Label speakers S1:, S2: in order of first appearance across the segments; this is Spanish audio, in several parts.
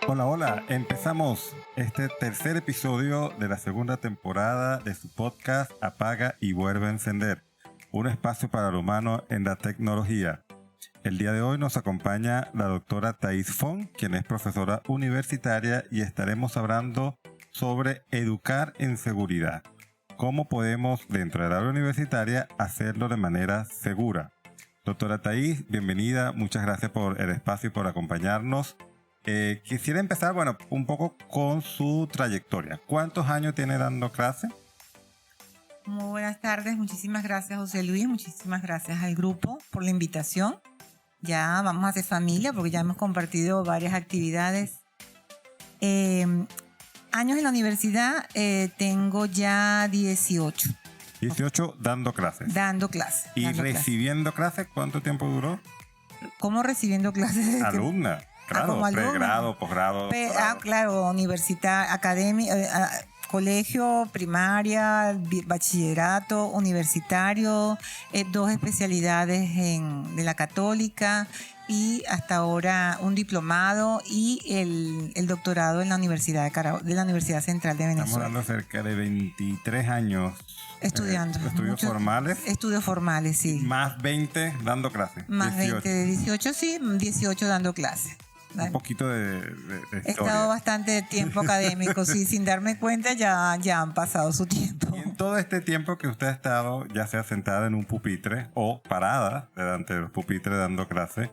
S1: Hola, hola. Empezamos este tercer episodio de la segunda temporada de su podcast Apaga y vuelve a encender, un espacio para el humano en la tecnología. El día de hoy nos acompaña la doctora Thais Fong, quien es profesora universitaria, y estaremos hablando sobre educar en seguridad. ¿Cómo podemos, dentro del aula universitaria, hacerlo de manera segura? Doctora Thais, bienvenida. Muchas gracias por el espacio y por acompañarnos. Quisiera empezar, un poco con su trayectoria. ¿Cuántos años tiene dando clase?
S2: Muy buenas tardes, muchísimas gracias José Luis, muchísimas gracias al grupo por la invitación. Ya vamos a hacer familia porque ya hemos compartido varias actividades. Años en la universidad, tengo ya 18.
S1: 18 dando clases.
S2: Dando clases.
S1: ¿Y recibiendo clases cuánto tiempo duró?
S2: ¿Cómo recibiendo clases?
S1: Alumna. Claro, pregrado, posgrado.
S2: Claro, universidad, academia, colegio, primaria, bachillerato, universitario, 2 especialidades de la católica y hasta ahora un diplomado y el doctorado en la Universidad de la Universidad Central de Venezuela.
S1: Estamos hablando cerca de 23 años.
S2: Estudiando.
S1: ¿Estudios formales?
S2: Estudios formales, sí.
S1: Más 20 dando clases.
S2: Más
S1: 18.
S2: 20 de 18, sí, 18 dando clases.
S1: Un poquito de historia.
S2: He estado bastante tiempo académico, sí, sin darme cuenta ya han pasado su tiempo.
S1: Y en todo este tiempo que usted ha estado, ya sea sentada en un pupitre o parada delante de los pupitres dando clase,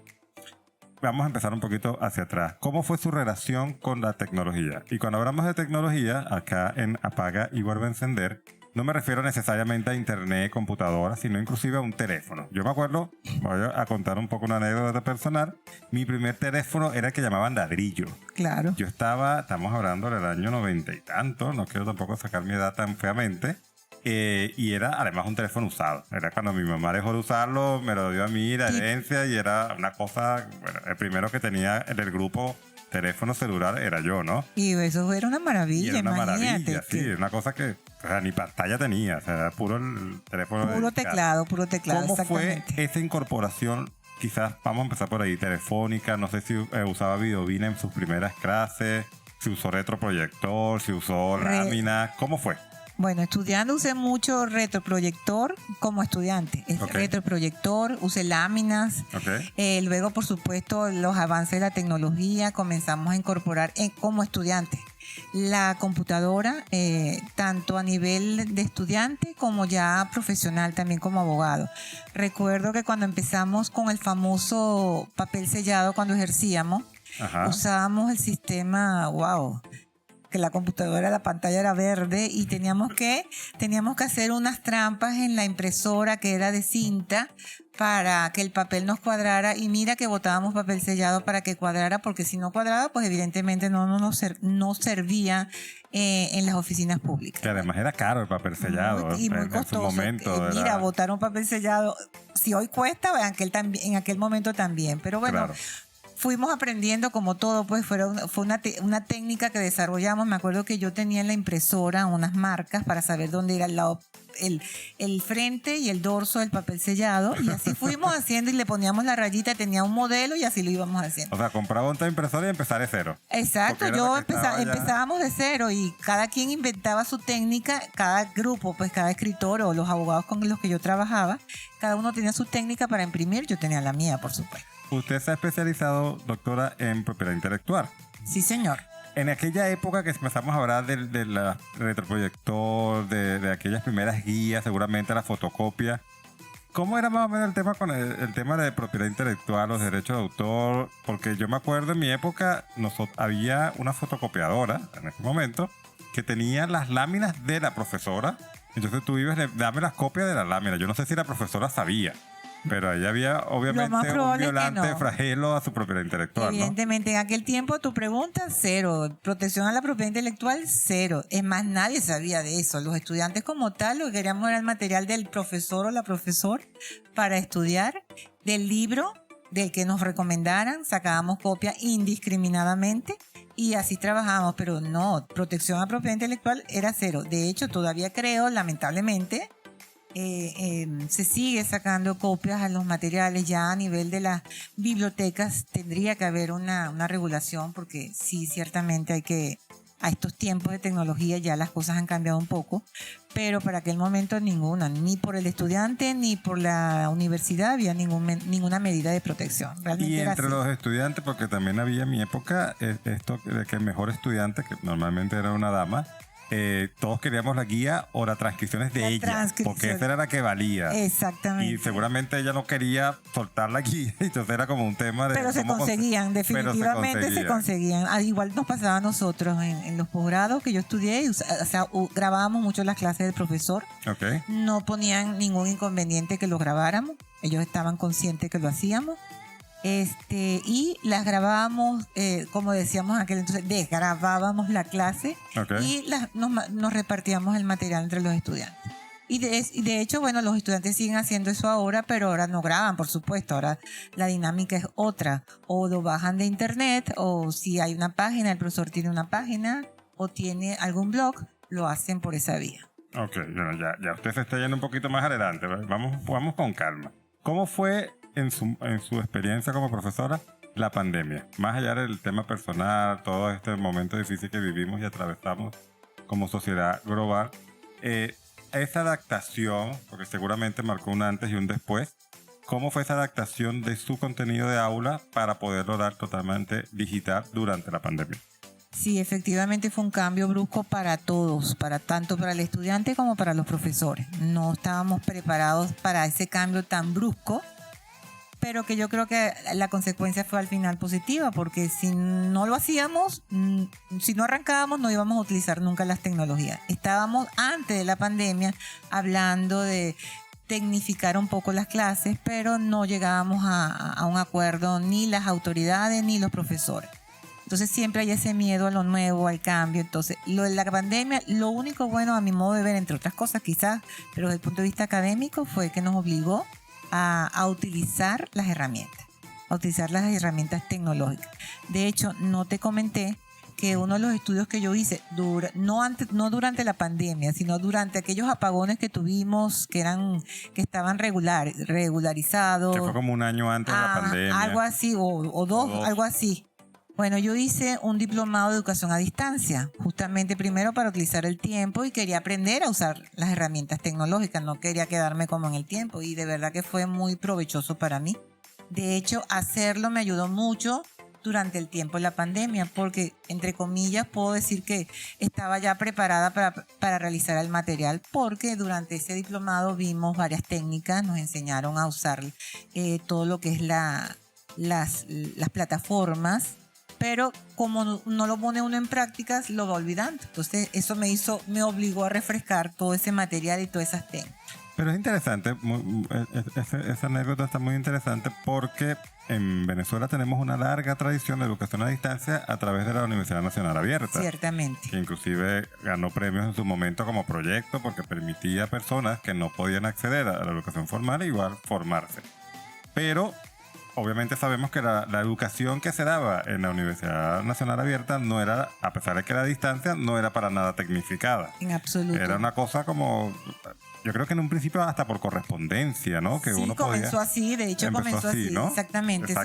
S1: vamos a empezar un poquito hacia atrás. ¿Cómo fue su relación con la tecnología? Y cuando hablamos de tecnología, acá en Apaga y vuelve a encender, no me refiero necesariamente a internet, computadora, sino inclusive a un teléfono. Yo me acuerdo, voy a contar un poco una anécdota personal. Mi primer teléfono era el que llamaban ladrillo.
S2: Claro.
S1: Yo estamos hablando del año 90 y tanto, no quiero tampoco sacar mi edad tan feamente. Y era además un teléfono usado. Era cuando mi mamá dejó de usarlo, me lo dio a mí, la herencia, y era una cosa, el primero que tenía en el grupo teléfono celular era yo, ¿no?
S2: Y eso era una maravilla,
S1: y era una
S2: imagínate.
S1: Maravilla, sí, una cosa que ni pantalla tenía, o sea, era puro el teléfono.
S2: Puro teclado.
S1: ¿Cómo fue esa incorporación? Quizás vamos a empezar por ahí, telefónica, no sé si usaba Videovina en sus primeras clases, si usó retroproyector, si usó lámina, ¿cómo fue?
S2: Bueno, estudiando usé mucho retroproyector como estudiante. Retroproyector, usé láminas. Luego, por supuesto, los avances de la tecnología comenzamos a incorporar como estudiante la computadora, tanto a nivel de estudiante como ya profesional, también como abogado. Recuerdo que cuando empezamos con el famoso papel sellado, cuando ejercíamos, usábamos el sistema, que la computadora, la pantalla era verde y teníamos que hacer unas trampas en la impresora que era de cinta para que el papel nos cuadrara, y mira que botábamos papel sellado para que cuadrara, porque si no cuadraba, pues evidentemente no servía en las oficinas públicas.
S1: Que además era caro el papel sellado
S2: y muy costoso.
S1: En su momento.
S2: Mira, botar un papel sellado, si hoy cuesta, en aquel momento también, pero bueno. Claro. Fuimos aprendiendo como todo, pues fue una técnica que desarrollamos. Me acuerdo que yo tenía en la impresora unas marcas para saber dónde era el frente y el dorso del papel sellado, y así fuimos haciendo y le poníamos la rayita, tenía un modelo y así lo íbamos haciendo.
S1: O sea, compraba otra impresora y empezar de cero.
S2: Exacto, empezábamos de cero y cada quien inventaba su técnica, cada grupo, pues cada escritor o los abogados con los que yo trabajaba, cada uno tenía su técnica para imprimir, yo tenía la mía, por supuesto.
S1: Usted se ha especializado, doctora, en propiedad intelectual.
S2: Sí, señor.
S1: En aquella época que empezamos a hablar de la retroproyector, de aquellas primeras guías, seguramente la fotocopia, ¿cómo era más o menos el tema con el tema de propiedad intelectual, los derechos de autor? Porque yo me acuerdo en mi época había una fotocopiadora en ese momento que tenía las láminas de la profesora. Entonces tú ibas, dame las copias de la lámina. Yo no sé si la profesora sabía, pero ahí había obviamente un violante flagelo a su propiedad intelectual.
S2: Evidentemente, ¿no? En aquel tiempo tu pregunta, cero. Protección a la propiedad intelectual, cero. Es más, nadie sabía de eso. Los estudiantes como tal, lo que queríamos era el material del profesor o la profesora para estudiar, del libro del que nos recomendaran, sacábamos copia indiscriminadamente y así trabajábamos, pero no, protección a propiedad intelectual era cero. De hecho, todavía creo, lamentablemente, se sigue sacando copias a los materiales. Ya a nivel de las bibliotecas tendría que haber una regulación, porque sí, ciertamente a estos tiempos de tecnología ya las cosas han cambiado un poco, pero para aquel momento ninguna, ni por el estudiante ni por la universidad había ninguna medida de protección.
S1: Realmente y entre los estudiantes, porque también había en mi época esto de que el mejor estudiante, que normalmente era una dama, todos queríamos la guía o las transcripciones de ella, porque esa era la que valía.
S2: Exactamente.
S1: Y seguramente ella no quería soltar la guía, entonces era como un tema de...
S2: Pero se conseguían, definitivamente se conseguían. Igual nos pasaba a nosotros en los posgrados que yo estudié, o sea, grabábamos mucho las clases del profesor.
S1: Okay.
S2: No ponían ningún inconveniente que lo grabáramos, ellos estaban conscientes que lo hacíamos. Y las grabábamos, como decíamos aquel entonces, desgrabábamos la clase.
S1: Okay.
S2: Y nos repartíamos el material entre los estudiantes. Y de hecho, bueno, los estudiantes siguen haciendo eso ahora, pero ahora no graban, por supuesto. Ahora la dinámica es otra. O lo bajan de internet, o si hay una página, el profesor tiene una página, o tiene algún blog, lo hacen por esa vía.
S1: Ok, bueno, ya usted se está yendo un poquito más adelante. Vamos con calma. ¿Cómo fue en su experiencia como profesora la pandemia? Más allá del tema personal, todo este momento difícil que vivimos y atravesamos como sociedad global, esa adaptación, porque seguramente marcó un antes y un después, ¿cómo fue esa adaptación de su contenido de aula para poderlo dar totalmente digital durante la pandemia?
S2: Sí, efectivamente fue un cambio brusco para todos, tanto para el estudiante como para los profesores. No estábamos preparados para ese cambio tan brusco, pero que yo creo que la consecuencia fue al final positiva, porque si no lo hacíamos, si no arrancábamos, no íbamos a utilizar nunca las tecnologías. Estábamos antes de la pandemia hablando de tecnificar un poco las clases, pero no llegábamos a un acuerdo ni las autoridades ni los profesores. Entonces siempre hay ese miedo a lo nuevo, al cambio. Entonces, lo de la pandemia, lo único bueno a mi modo de ver, entre otras cosas quizás, pero desde el punto de vista académico, fue que nos obligó a utilizar las herramientas, tecnológicas. De hecho, no te comenté que uno de los estudios que yo hice, no durante la pandemia, sino durante aquellos apagones que tuvimos, que estaban regularizados.
S1: Que fue como un año antes de la pandemia.
S2: Algo así, o dos, algo así. Bueno, yo hice un diplomado de educación a distancia, justamente primero para utilizar el tiempo, y quería aprender a usar las herramientas tecnológicas, no quería quedarme como en el tiempo, y de verdad que fue muy provechoso para mí. De hecho, hacerlo me ayudó mucho durante el tiempo de la pandemia, porque, entre comillas, puedo decir que estaba ya preparada para realizar el material, porque durante ese diplomado vimos varias técnicas, nos enseñaron a usar todo lo que es las plataformas, pero como no lo pone uno en prácticas, lo va olvidando. Entonces eso me obligó a refrescar todo ese material y todas esas técnicas.
S1: Pero es interesante, esa anécdota está muy interesante, porque en Venezuela tenemos una larga tradición de educación a distancia a través de la Universidad Nacional Abierta.
S2: Ciertamente.
S1: Que inclusive ganó premios en su momento como proyecto, porque permitía a personas que no podían acceder a la educación formal igual formarse. Pero obviamente sabemos que la educación que se daba en la Universidad Nacional Abierta no era, a pesar de que era a distancia, no era para nada tecnificada.
S2: En absoluto.
S1: Era una cosa como, yo creo que en un principio hasta por correspondencia, ¿no? Que
S2: sí,
S1: uno
S2: comenzó así, de hecho comenzó así, ¿no? Exactamente.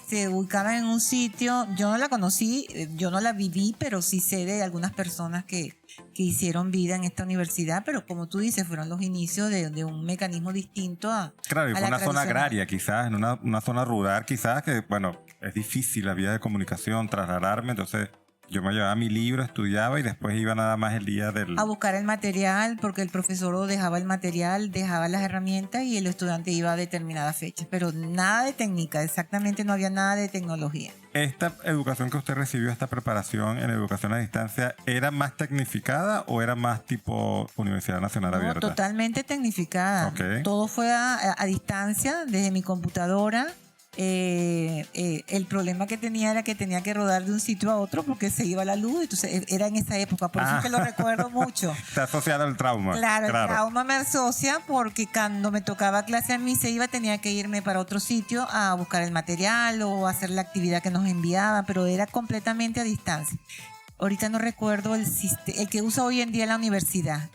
S2: Se ubicaba en un sitio, yo no la conocí, yo no la viví, pero sí sé de algunas personas que hicieron vida en esta universidad, pero como tú dices, fueron los inicios de un mecanismo distinto a...
S1: Claro, y fue una zona agraria quizás, en una zona rural quizás, que bueno, es difícil la vía de comunicación, trasladarme, entonces yo me llevaba mi libro, estudiaba y después iba nada más el día
S2: a buscar el material, porque el profesor dejaba el material, dejaba las herramientas y el estudiante iba a determinadas fechas, pero nada de técnica, exactamente no había nada de tecnología.
S1: ¿Esta educación que usted recibió, esta preparación en educación a distancia, era más tecnificada o era más tipo Universidad Nacional Abierta?
S2: Totalmente tecnificada.
S1: Okay.
S2: Todo fue a distancia, desde mi computadora. El problema que tenía era que tenía que rodar de un sitio a otro porque se iba la luz, entonces era en esa época, por eso es que lo recuerdo mucho.
S1: Está asociado al trauma.
S2: Claro, el trauma me asocia porque cuando me tocaba clase a mí tenía que irme para otro sitio a buscar el material o hacer la actividad que nos enviaba, pero era completamente a distancia. Ahorita no recuerdo el que usa hoy en día la universidad.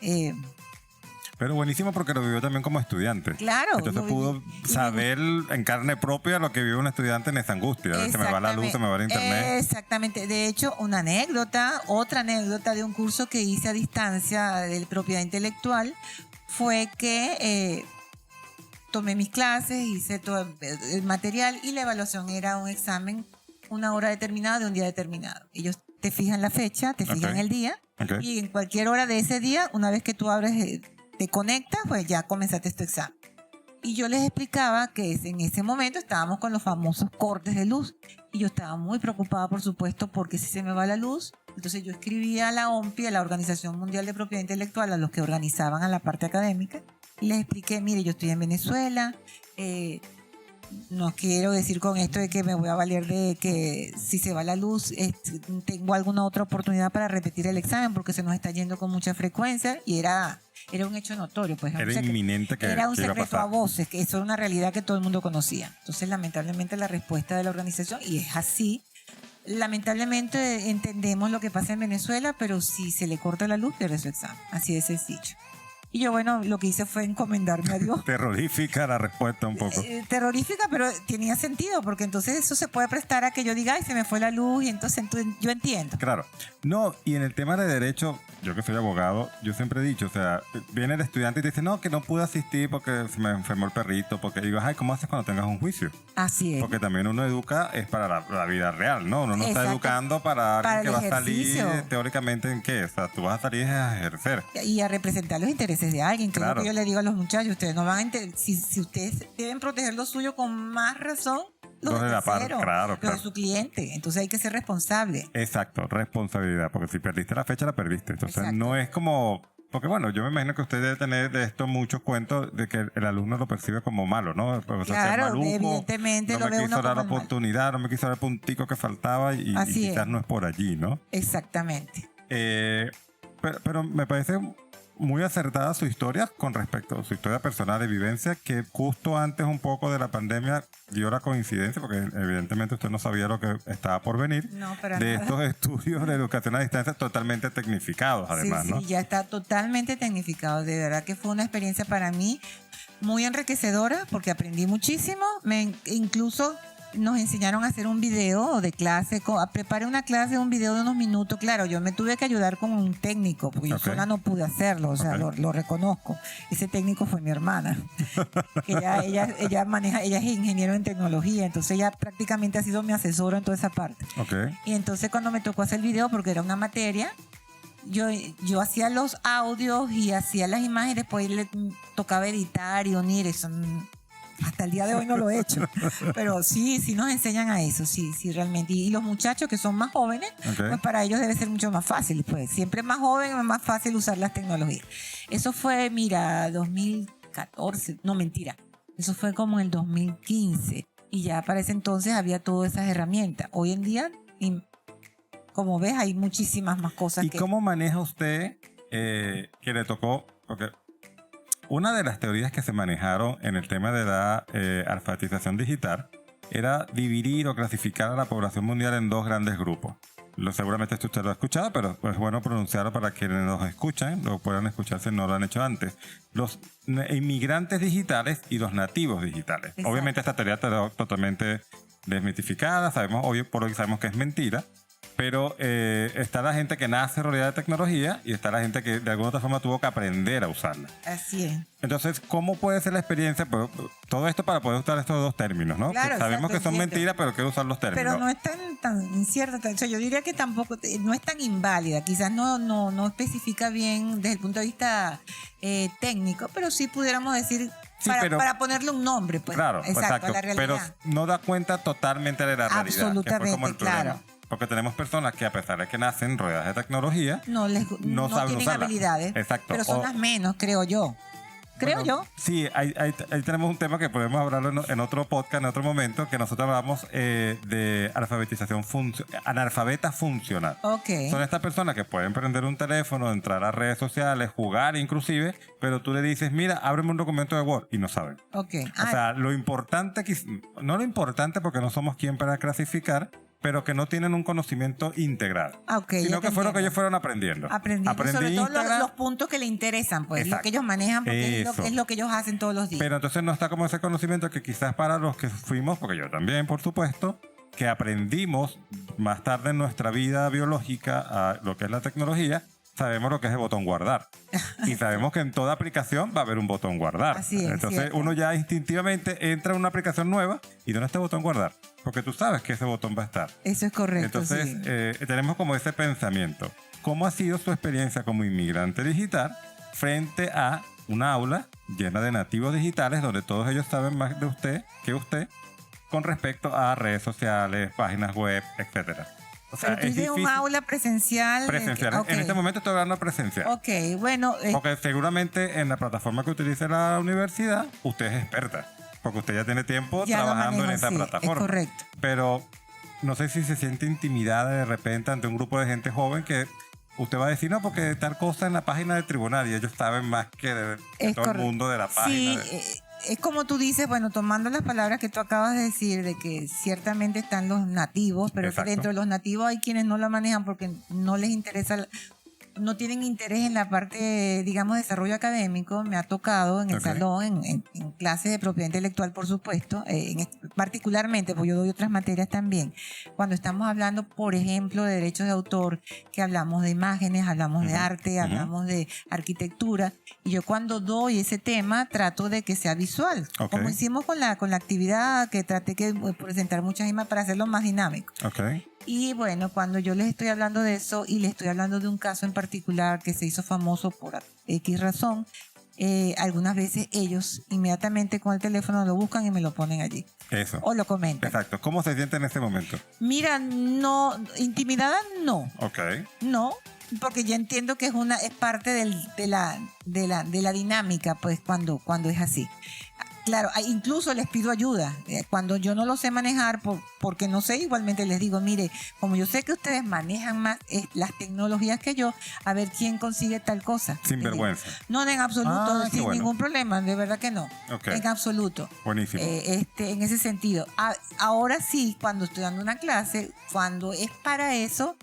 S1: Pero buenísimo porque lo vivió también como estudiante.
S2: Claro.
S1: Entonces pudo saber en carne propia lo que vive un estudiante en esa angustia. Se me va la luz, se me va el internet.
S2: Exactamente. De hecho, otra anécdota de un curso que hice a distancia de propiedad intelectual fue que tomé mis clases, hice todo el material y la evaluación era un examen, una hora determinada de un día determinado. Ellos te fijan la fecha, te fijan el día y en cualquier hora de ese día, una vez que tú abres, te conectas, pues ya comenzaste tu examen. Y yo les explicaba que en ese momento estábamos con los famosos cortes de luz y yo estaba muy preocupada, por supuesto, porque si se me va la luz, entonces yo escribía a la OMPI, a la Organización Mundial de Propiedad Intelectual, a los que organizaban a la parte académica, y les expliqué, mire, yo estoy en Venezuela, no quiero decir con esto de que me voy a valer de que si se va la luz, tengo alguna otra oportunidad para repetir el examen porque se nos está yendo con mucha frecuencia y era un hecho notorio. Pues,
S1: era inminente que
S2: era un
S1: que
S2: secreto a voces, que eso era una realidad que todo el mundo conocía. Entonces, lamentablemente, la respuesta de la organización, y es así, lamentablemente entendemos lo que pasa en Venezuela, pero si se le corta la luz, pierde su examen. Así de sencillo. Y yo, bueno, lo que hice fue encomendarme a Dios.
S1: Terrorífica la respuesta un poco.
S2: Terrorífica, pero tenía sentido, porque entonces eso se puede prestar a que yo diga, ay, se me fue la luz, y entonces yo entiendo.
S1: Claro. No, y en el tema de derecho, yo que soy abogado, yo siempre he dicho, o sea, viene el estudiante y te dice, no, que no pude asistir porque se me enfermó el perrito, porque digo, ay, ¿cómo haces cuando tengas un juicio?
S2: Así es.
S1: Porque también uno educa es para la vida real, ¿no? Uno no está educando para alguien que va a salir teóricamente en qué, o sea, tú vas a salir a ejercer.
S2: Y a representar los intereses de alguien, que
S1: claro.
S2: es lo que yo le digo a los muchachos, ustedes no van a si ustedes deben proteger lo suyo, con más razón los de tercero,
S1: claro.
S2: De su cliente. Entonces hay que ser responsable.
S1: Exacto, responsabilidad, porque si perdiste la fecha, la perdiste. Entonces
S2: exacto.
S1: No es como... Porque bueno, yo me imagino que usted debe tener de esto muchos cuentos de que el alumno lo percibe como malo, ¿no? El profesor
S2: claro,
S1: maluco,
S2: evidentemente
S1: no me quiso dar la oportunidad, no me quiso dar el puntico que faltaba y quizás no es por allí, ¿no?
S2: Exactamente.
S1: Pero me parece muy acertada su historia con respecto a su historia personal de vivencia, que justo antes un poco de la pandemia dio la coincidencia, porque evidentemente usted no sabía lo que estaba por venir, de estos estudios de educación a distancia totalmente tecnificados, además, ¿no?
S2: Sí, ya está totalmente tecnificado. De verdad que fue una experiencia para mí muy enriquecedora, porque aprendí muchísimo. Incluso nos enseñaron a hacer un video de clase, preparé una clase, un video de unos minutos. Claro, yo me tuve que ayudar con un técnico, porque yo sola no pude hacerlo, o sea, lo reconozco. Ese técnico fue mi hermana. ella maneja, ella es ingeniero en tecnología, entonces ella prácticamente ha sido mi asesora en toda esa parte. Y entonces cuando me tocó hacer el video, porque era una materia, yo hacía los audios y hacía las imágenes, después le tocaba editar y unir eso. Hasta el día de hoy no lo he hecho, pero sí nos enseñan a eso, sí, realmente. Y los muchachos que son más jóvenes, pues para ellos debe ser mucho más fácil, pues siempre más joven es más fácil usar las tecnologías. Eso fue, mira, 2014, no, mentira, eso fue como en el 2015 y ya para ese entonces había todas esas herramientas. Hoy en día, como ves, hay muchísimas más cosas.
S1: ¿Y cómo maneja usted que le tocó? Porque una de las teorías que se manejaron en el tema de la alfabetización digital era dividir o clasificar a la población mundial en dos grandes grupos. Seguramente esto usted lo ha escuchado, pero es bueno pronunciarlo para quienes nos escuchan, lo puedan escuchar si no lo han hecho antes. Los inmigrantes digitales y los nativos digitales. Exacto. Obviamente esta teoría está totalmente desmitificada, hoy por hoy sabemos que es mentira. Pero está la gente que nace rodeada de tecnología y está la gente que de alguna otra forma tuvo que aprender a usarla.
S2: Así es.
S1: Entonces, ¿cómo puede ser la experiencia? Pues, todo esto para poder usar estos dos términos, ¿no?
S2: Claro,
S1: sabemos que son mentiras, pero quiero usar los términos.
S2: Pero no es tan incierta. O sea, yo diría que tampoco, no es tan inválida. Quizás no especifica bien desde el punto de vista técnico, pero sí pudiéramos decir... Sí, para ponerle un nombre, pues.
S1: Claro, exacto.
S2: A la realidad.
S1: Pero no da cuenta totalmente de la realidad.
S2: Absolutamente,
S1: que fue como el
S2: claro.
S1: problema. Porque tenemos personas que a pesar de que nacen rodeadas de tecnología, no saben
S2: tienen
S1: usarla.
S2: Habilidades.
S1: Exacto.
S2: Pero son las menos, creo yo. Sí,
S1: ahí tenemos un tema que podemos hablarlo en otro podcast, en otro momento, que nosotros hablamos de alfabetización analfabeta funcional. Son estas personas que pueden prender un teléfono, entrar a redes sociales, jugar inclusive, pero tú le dices, mira, ábreme un documento de Word y no saben. O sea, lo importante, no lo importante porque no somos quien para clasificar, pero que no tienen un conocimiento integral. Sino que fue lo que ellos fueron aprendiendo.
S2: Aprendí sobre todo los puntos que le interesan, pues, lo que ellos manejan, porque es lo que ellos hacen todos los días.
S1: Pero entonces no está como ese conocimiento que quizás para los que fuimos, porque yo también, por supuesto, que aprendimos más tarde en nuestra vida biológica a lo que es la tecnología, sabemos lo que es el botón guardar. Y sabemos que en toda aplicación va a haber un botón guardar.
S2: Así es,
S1: entonces
S2: cierto.
S1: Uno ya instintivamente entra en una aplicación nueva y ¿dónde está el botón guardar? Porque tú sabes que ese botón va a estar.
S2: Eso es correcto.
S1: Entonces tenemos como ese pensamiento. ¿Cómo ha sido su experiencia como inmigrante digital frente a una aula llena de nativos digitales donde todos ellos saben más de usted que usted con respecto a redes sociales, páginas web, etcétera? O sea,
S2: pero tú dices un aula presencial.
S1: Presencial. En este momento estoy hablando presencial.
S2: Ok, bueno.
S1: Porque seguramente en la plataforma que utilice la universidad, usted es experta. Porque usted ya tiene tiempo trabajando en esa plataforma.
S2: Es correcto.
S1: Pero no sé si se siente intimidada de repente ante un grupo de gente joven que usted va a decir, no, porque tal cosa en la página del tribunal y ellos saben más que de todo el mundo de la página.
S2: Sí, es como tú dices, bueno, tomando las palabras que tú acabas de decir, de que ciertamente están los nativos, pero
S1: Exacto.
S2: dentro de los nativos hay quienes no la manejan porque no les interesa, no tienen interés en la parte, digamos, de desarrollo académico. Me ha tocado en el salón, en clases de propiedad intelectual, por supuesto, particularmente, porque yo doy otras materias también. Cuando estamos hablando, por ejemplo, de derechos de autor, que hablamos de imágenes, hablamos de arte, hablamos de arquitectura, y yo cuando doy ese tema trato de que sea visual, como hicimos con la actividad que traté de presentar muchas imágenes para hacerlo más dinámico. Y bueno, cuando yo les estoy hablando de eso y les estoy hablando de un caso en particular que se hizo famoso por X razón, algunas veces ellos inmediatamente con el teléfono lo buscan y me lo ponen allí.
S1: Eso.
S2: O lo comentan.
S1: Exacto. ¿Cómo se siente en ese momento?
S2: Mira, no, intimidada no. No, porque yo entiendo que es parte de la dinámica, pues, cuando es así. Claro, incluso les pido ayuda. Cuando yo no lo sé manejar, porque no sé, igualmente les digo, mire, como yo sé que ustedes manejan más las tecnologías que yo, a ver quién consigue tal cosa.
S1: Sin vergüenza.
S2: No, en absoluto, sin ningún problema, de verdad que no. En absoluto.
S1: Buenísimo.
S2: En ese sentido. Ahora sí, cuando estoy dando una clase, cuando es para eso,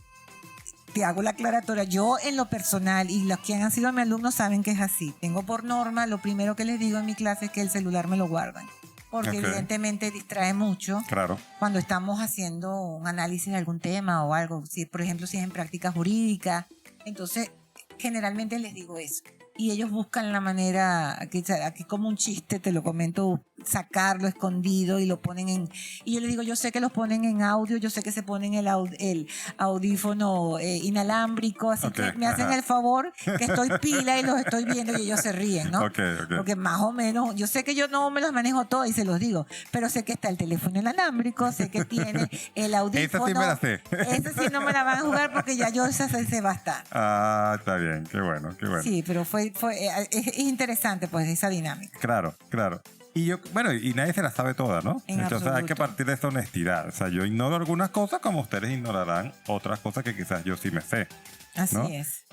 S2: te hago la aclaratoria. Yo en lo personal, y los que han sido mis alumnos saben que es así. Tengo por norma, lo primero que les digo en mi clase es que el celular me lo guardan. Porque evidentemente distrae mucho.
S1: Claro.
S2: Cuando estamos haciendo un análisis de algún tema o algo. Si, por ejemplo, si es en práctica jurídica. Entonces, generalmente les digo eso. Y ellos buscan la manera, aquí como un chiste, te lo comento, sacarlo escondido y lo ponen en... Y yo les digo, yo sé que los ponen en audio, yo sé que se ponen el audífono inalámbrico, así que me hacen el favor que estoy pila y los estoy viendo y ellos se ríen, ¿no? Porque más o menos, yo sé que yo no me los manejo todo y se los digo, pero sé que está el teléfono inalámbrico, sé que tiene el audífono.
S1: Esa sí me la sé.
S2: Esa sí no me la van a jugar porque ya yo esa sé bastante.
S1: Ah, está bien, qué bueno, qué bueno.
S2: Sí, pero es interesante pues esa dinámica.
S1: Claro. Y y nadie se la sabe toda, ¿no? Entonces
S2: absoluto.
S1: hay que partir de esa honestidad. O sea, yo ignoro algunas cosas como ustedes ignorarán otras cosas que quizás yo sí me sé.
S2: Así
S1: ¿no?
S2: es.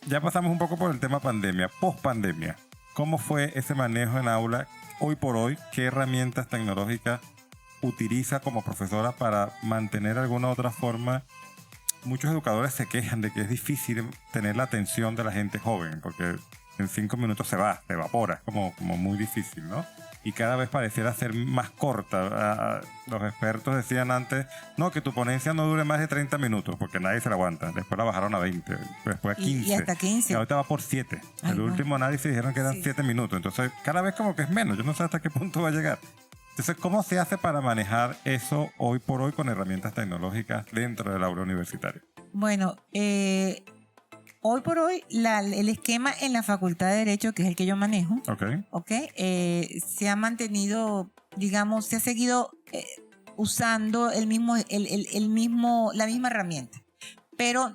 S1: Ya pasamos un poco por el tema pandemia, post-pandemia. ¿Cómo fue ese manejo en aula hoy por hoy? ¿Qué herramientas tecnológicas utiliza como profesora para mantener alguna otra forma? Muchos educadores se quejan de que es difícil tener la atención de la gente joven porque en 5 minutos se evapora, como muy difícil, ¿no? Y cada vez pareciera ser más corta. Los expertos decían antes, no, que tu ponencia no dure más de 30 minutos, porque nadie se la aguanta. Después la bajaron a 20, después a 15.
S2: Y hasta 15.
S1: Y ahorita va por 7. El último análisis dijeron que eran 7 minutos. Entonces, cada vez como que es menos. Yo no sé hasta qué punto va a llegar. Entonces, ¿cómo se hace para manejar eso hoy por hoy con herramientas tecnológicas dentro del aula universitaria?
S2: Bueno, hoy por hoy, el esquema en la Facultad de Derecho, que es el que yo manejo, se ha mantenido, digamos, se ha seguido usando la misma herramienta. Pero,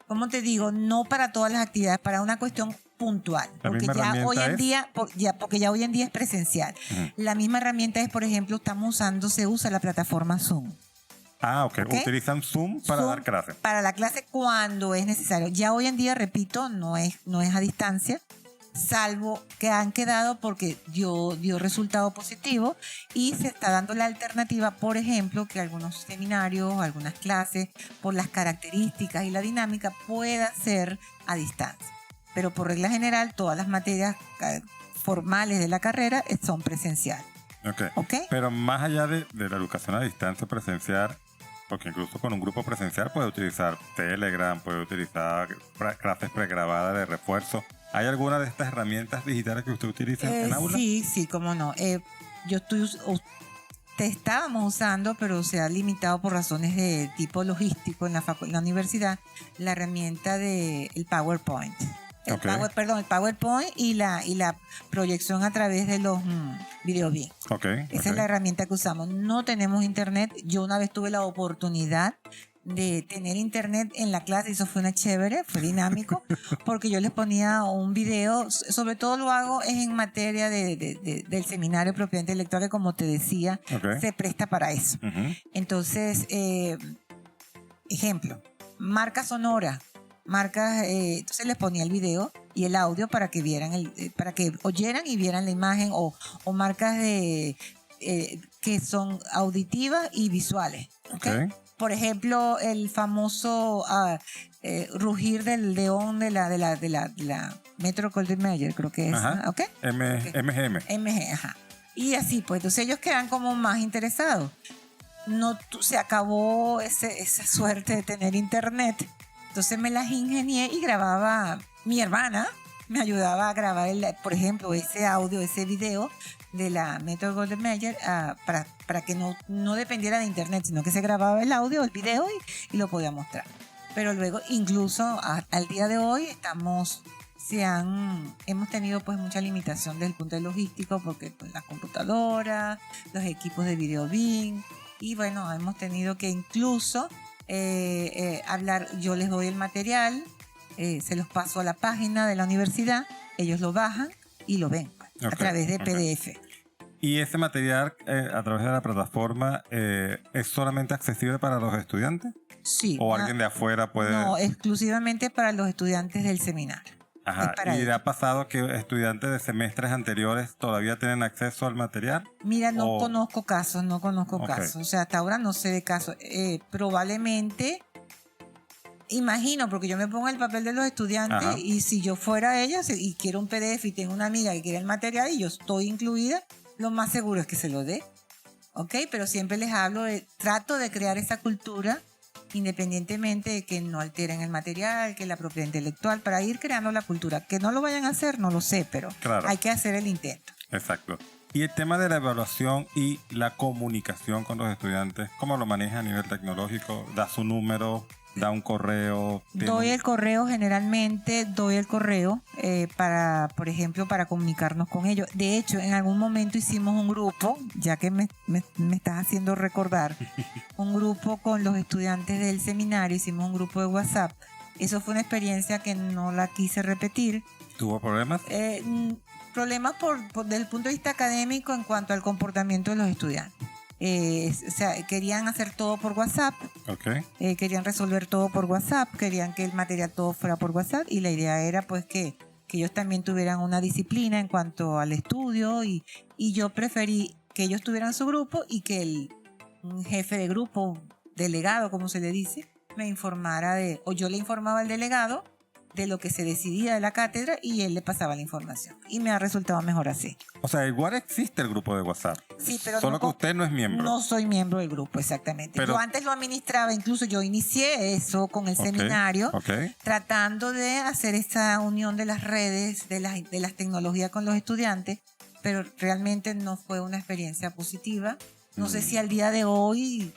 S2: como te digo, no para todas las actividades, para una cuestión puntual. Porque ya hoy en día, es presencial. La misma herramienta es, por ejemplo, se usa la plataforma Zoom.
S1: Utilizan Zoom para dar clases.
S2: Para la clase cuando es necesario. Ya hoy en día, repito, no es a distancia, salvo que han quedado porque dio resultado positivo y se está dando la alternativa, por ejemplo, que algunos seminarios, algunas clases, por las características y la dinámica, pueda ser a distancia. Pero por regla general, todas las materias formales de la carrera son presenciales.
S1: Okay. Pero más allá de la educación a distancia presencial, porque incluso con un grupo presencial puede utilizar Telegram, puede utilizar clases pregrabadas de refuerzo. ¿Hay alguna de estas herramientas digitales que usted utiliza en aula?
S2: Sí, cómo no. Estábamos usando, pero se ha limitado por razones de tipo logístico en la universidad, la herramienta del PowerPoint. El PowerPoint y la proyección a través de los videobeam. Esa es la herramienta que usamos. No tenemos internet. Yo una vez tuve la oportunidad de tener internet en la clase y eso fue fue dinámico, porque yo les ponía un video, sobre todo lo hago en materia del seminario de propiedad intelectual, que como te decía, se presta para eso. Entonces, ejemplo, marca sonora. Entonces les ponía el video y el audio para que vieran para que oyeran y vieran la imagen, o marcas que son auditivas y visuales. Por ejemplo, el famoso rugir del león de la Metro Goldwyn Mayer, creo que es. MGM. Ajá. Y así, pues, entonces ellos quedan como más interesados. Se acabó esa suerte de tener internet. Entonces me las ingenié y grababa. Mi hermana me ayudaba a grabar, por ejemplo, ese audio, ese video de la Metro Goldwyn Mayer para que no dependiera de internet, sino que se grababa el audio, el video y lo podía mostrar. Pero luego, incluso al día de hoy, hemos tenido pues mucha limitación desde el punto de logístico, porque pues, las computadoras, los equipos de videobeam, y bueno, hemos tenido que incluso hablar. Yo les doy el material, se los paso a la página de la universidad, ellos lo bajan y lo ven a través de PDF.
S1: ¿Y ese material a través de la plataforma es solamente accesible para los estudiantes?
S2: Sí.
S1: ¿O alguien de afuera puede...?
S2: No, exclusivamente para los estudiantes del seminario.
S1: Ajá. ¿Y le ha pasado que estudiantes de semestres anteriores todavía tienen acceso al material?
S2: Mira, no conozco casos. O sea, hasta ahora no sé de casos. Probablemente, imagino, porque yo me pongo en el papel de los estudiantes, y si yo fuera ellos y quiero un PDF y tengo una amiga que quiere el material y yo estoy incluida, lo más seguro es que se lo dé. Pero siempre les hablo trato de crear esa cultura, independientemente de que no alteren el material, que la propiedad intelectual, para ir creando la cultura. Que no lo vayan a hacer, no lo sé, pero hay que hacer el intento.
S1: Exacto. Y el tema de la evaluación y la comunicación con los estudiantes, ¿cómo lo maneja a nivel tecnológico? ¿Da su número? ¿Da un correo?
S2: Doy el correo, generalmente doy el correo por ejemplo, para comunicarnos con ellos. De hecho, en algún momento hicimos un grupo, ya que me estás haciendo recordar, un grupo con los estudiantes del seminario, hicimos un grupo de WhatsApp. Eso fue una experiencia que no la quise repetir.
S1: ¿Tuvo problemas?
S2: Problemas desde el punto de vista académico en cuanto al comportamiento de los estudiantes. O sea, querían hacer todo por WhatsApp. Querían resolver todo por WhatsApp, querían que el material todo fuera por WhatsApp, y la idea era pues que ellos también tuvieran una disciplina en cuanto al estudio, y yo preferí que ellos tuvieran su grupo y que un jefe de grupo, delegado como se le dice, me informara o yo le informaba al delegado de lo que se decidía de la cátedra y él le pasaba la información. Y me ha resultado mejor así.
S1: O sea, igual existe el grupo de WhatsApp.
S2: Sí, pero
S1: solo que usted no es miembro.
S2: No soy miembro del grupo, exactamente. Yo antes lo administraba, incluso yo inicié eso con el seminario, tratando de hacer esa unión de las redes, de las tecnologías con los estudiantes, pero realmente no fue una experiencia positiva. No sé si al día de hoy,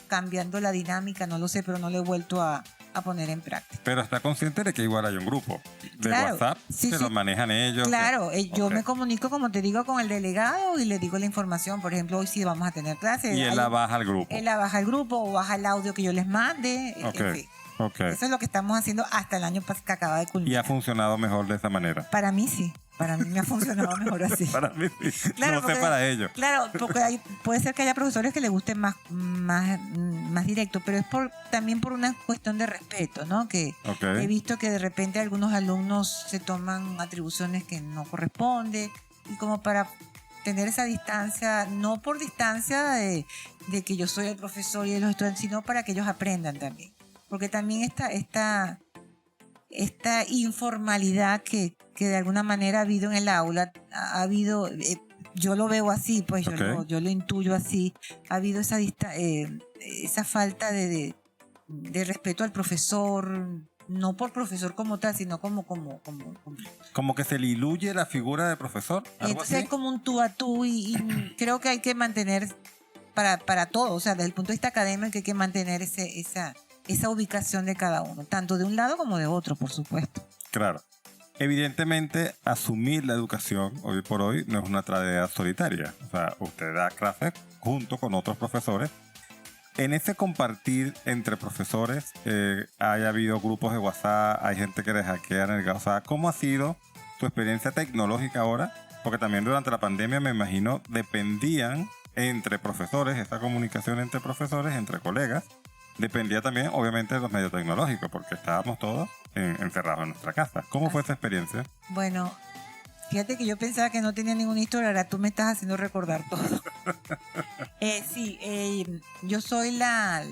S2: cambiando la dinámica, no lo sé, pero no lo he vuelto a poner en práctica.
S1: Pero está consciente de que igual hay un grupo de WhatsApp, lo manejan ellos.
S2: Claro, yo me comunico, como te digo, con el delegado y le digo la información. Por ejemplo, hoy sí vamos a tener clases.
S1: Y él la baja al grupo.
S2: Él la baja al grupo o baja el audio que yo les mande. En fin. Eso es lo que estamos haciendo hasta el año que acaba de culminar.
S1: ¿Y ha funcionado mejor de esa manera?
S2: Para mí sí. Para mí me ha funcionado mejor así.
S1: Para mí,
S2: claro,
S1: no sé para ellos.
S2: Claro, porque puede ser que haya profesores que les guste más directo, pero es también por una cuestión de respeto, ¿no? Que he visto que de repente algunos alumnos se toman atribuciones que no corresponden y como para tener esa distancia, no por distancia de que yo soy el profesor y los estudiantes, sino para que ellos aprendan también. Porque también esta informalidad que de alguna manera ha habido en el aula, ha habido, yo lo veo así, pues yo lo intuyo así, ha habido esa falta de respeto al profesor, no por profesor como tal, sino como
S1: que se diluye la figura de profesor.
S2: Entonces hay como un tú a tú y creo que hay que mantener para todo, o sea, desde el punto de vista académico hay que mantener esa ubicación de cada uno, tanto de un lado como de otro, por supuesto.
S1: Claro. Evidentemente, asumir la educación hoy por hoy no es una tarea solitaria. O sea, usted da clases junto con otros profesores. En ese compartir entre profesores, haya habido grupos de WhatsApp, hay gente que les hackean el WhatsApp. ¿Cómo ha sido tu experiencia tecnológica ahora? Porque también durante la pandemia, me imagino, dependían entre profesores, esa comunicación entre profesores, entre colegas, dependía también, obviamente, de los medios tecnológicos, porque estábamos todos encerrados en nuestra casa. ¿Cómo fue esa experiencia?
S2: Bueno, fíjate que yo pensaba que no tenía ninguna historia, ahora tú me estás haciendo recordar todo. Yo soy la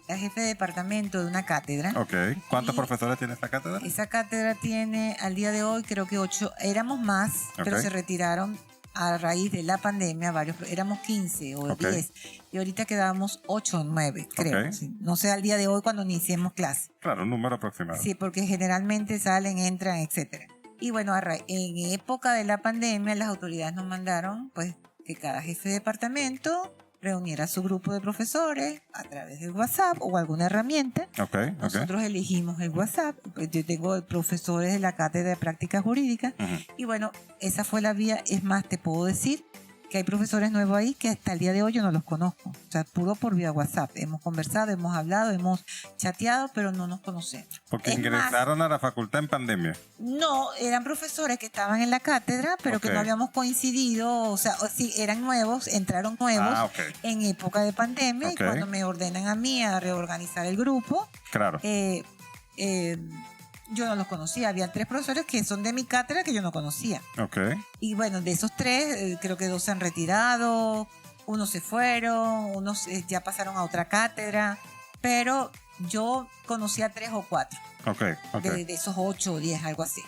S2: jefe de departamento de una cátedra.
S1: Ok. ¿Cuántos profesores tiene esa cátedra?
S2: Esa cátedra tiene, al día de hoy, creo que 8, éramos más, pero se retiraron a raíz de la pandemia, éramos 15 o 10, y ahorita quedábamos 8 o 9, creo. Sí. No sé al día de hoy cuando iniciemos clase.
S1: Claro, un número aproximado.
S2: Sí, porque generalmente salen, entran, etcétera. Y bueno, en época de la pandemia, las autoridades nos mandaron pues que cada jefe de departamento reuniera a su grupo de profesores a través del WhatsApp o alguna herramienta. Nosotros elegimos el WhatsApp. Yo tengo profesores de la Cátedra de Prácticas Jurídicas. Y bueno, esa fue la vía. Es más, te puedo decir que hay profesores nuevos ahí que hasta el día de hoy yo no los conozco. O sea, puro por vía WhatsApp. Hemos conversado, hemos hablado, hemos chateado, pero no nos conocemos.
S1: Porque ingresaron a la facultad en pandemia.
S2: No, eran profesores que estaban en la cátedra, pero que no habíamos coincidido. O sea, sí, eran nuevos, entraron nuevos en época de pandemia. Y cuando me ordenan a mí a reorganizar el grupo,
S1: claro.
S2: Yo no los conocía. Había 3 profesores que son de mi cátedra que yo no conocía. Y bueno, de esos 3, creo que 2 se han retirado, unos se fueron, unos ya pasaron a otra cátedra, pero yo conocía 3 o 4. De esos 8 o 10, algo así.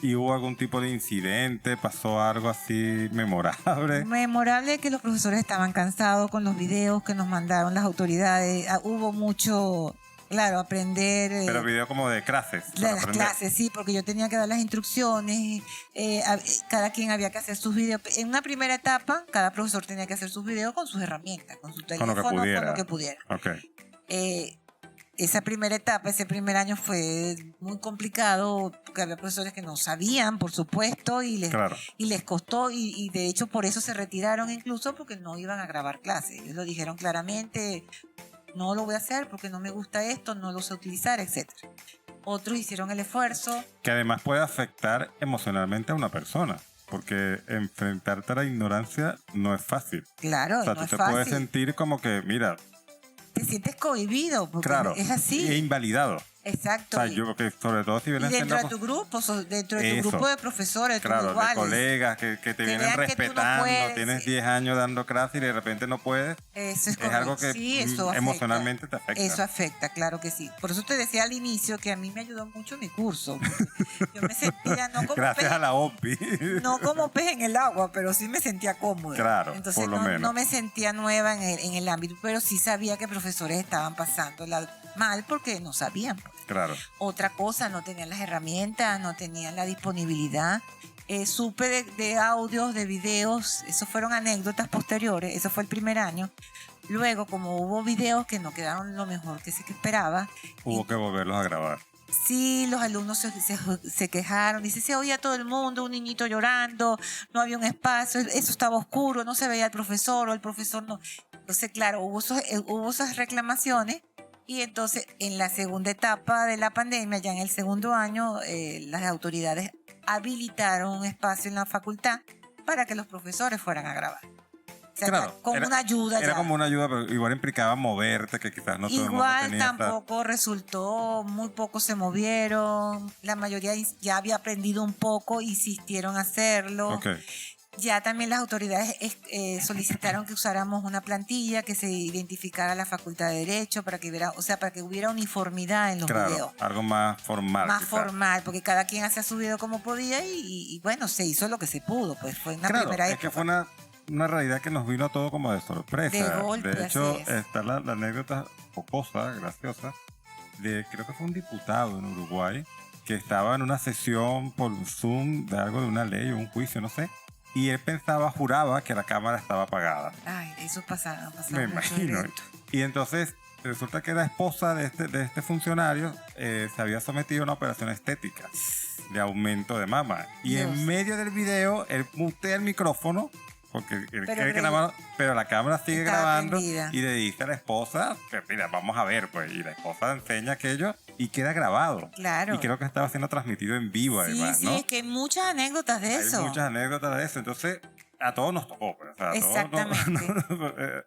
S1: ¿Y hubo algún tipo de incidente? ¿Pasó algo así memorable?
S2: Memorable que los profesores estaban cansados con los videos que nos mandaron las autoridades. Hubo mucho... Claro, aprender...
S1: Pero video como de clases.
S2: De las clases, sí, porque yo tenía que dar las instrucciones, cada quien había que hacer sus videos. En una primera etapa, cada profesor tenía que hacer sus videos con sus herramientas, con su teléfono, con lo que pudiera. Esa primera etapa, ese primer año fue muy complicado, porque había profesores que no sabían, por supuesto, y les costó, y de hecho por eso se retiraron incluso, porque no iban a grabar clases. Ellos lo dijeron claramente... No lo voy a hacer porque no me gusta esto, no lo sé utilizar, etc. Otros hicieron el esfuerzo.
S1: Que además puede afectar emocionalmente a una persona, porque enfrentarte a la ignorancia no es fácil.
S2: Claro,
S1: o sea,
S2: no
S1: tú
S2: es fácil.
S1: te puedes sentir como que, mira...
S2: Te sientes cohibido, porque es así.
S1: Y invalidado.
S2: Exacto.
S1: O sea, yo creo que sobre todo si vienes
S2: dentro de tu grupo, de profesores,
S1: claro,
S2: iguales,
S1: de colegas que te vienen respetando, tienes 10 años dando clases y de repente no puedes.
S2: Eso es
S1: algo que emocionalmente te afecta.
S2: Eso afecta, claro que sí. Por eso te decía al inicio que a mí me ayudó mucho mi curso. Yo me sentía no como
S1: gracias a la OPI.
S2: No como pez en el agua, pero sí me sentía cómoda.
S1: Claro,
S2: entonces
S1: por lo menos.
S2: No me sentía nueva en el ámbito, pero sí sabía que profesores estaban pasándola mal porque no sabían.
S1: Claro.
S2: Otra cosa, no tenían las herramientas, no tenían la disponibilidad. Supe de audios, de videos, eso fueron anécdotas posteriores, eso fue el primer año. Luego, como hubo videos que no quedaron lo mejor que se esperaba.
S1: Hubo que volverlos a grabar.
S2: Sí, los alumnos se quejaron, dice, se oía todo el mundo, un niñito llorando, no había un espacio, eso estaba oscuro, no se veía el profesor o el profesor no. Entonces, claro, hubo esas reclamaciones. Y entonces, en la segunda etapa de la pandemia, ya en el segundo año, las autoridades habilitaron un espacio en la facultad para que los profesores fueran a grabar. O sea,
S1: claro,
S2: como una ayuda.
S1: Era como una ayuda, pero igual implicaba moverte, que quizás no todo el mundo tenía.
S2: Igual tampoco resultó, muy pocos se movieron, la mayoría ya había aprendido un poco, insistieron a hacerlo.
S1: Okay.
S2: Ya también las autoridades solicitaron que usáramos una plantilla que se identificara la Facultad de Derecho para que hubiera uniformidad en los videos.
S1: Algo más formal.
S2: Más formal, porque cada quien hacía su video como podía y bueno, se hizo lo que se pudo, pues fue una primera época.
S1: Es que fue una realidad que nos vino todo como de sorpresa.
S2: De golpe,
S1: de hecho,
S2: está
S1: la anécdota jocosa, graciosa, creo que fue un diputado en Uruguay que estaba en una sesión por Zoom de algo de una ley o un juicio, no sé. Y él juraba que la cámara estaba apagada.
S2: Ay, eso pasaba
S1: Me imagino. Y entonces resulta que la esposa de este funcionario se había sometido a una operación estética de aumento de mama. Y Dios. En medio del video, él mutea el micrófono, porque él cree que pero la cámara sigue grabando prendida. Y le dice a la esposa que mira, vamos a ver, pues. Y la esposa enseña aquello y queda grabado.
S2: Claro.
S1: Y creo que estaba siendo transmitido en vivo, además, ¿no?
S2: Sí, es que hay muchas anécdotas de eso.
S1: Hay muchas anécdotas de eso. Entonces, a todos nos tocó. Pues,
S2: exactamente.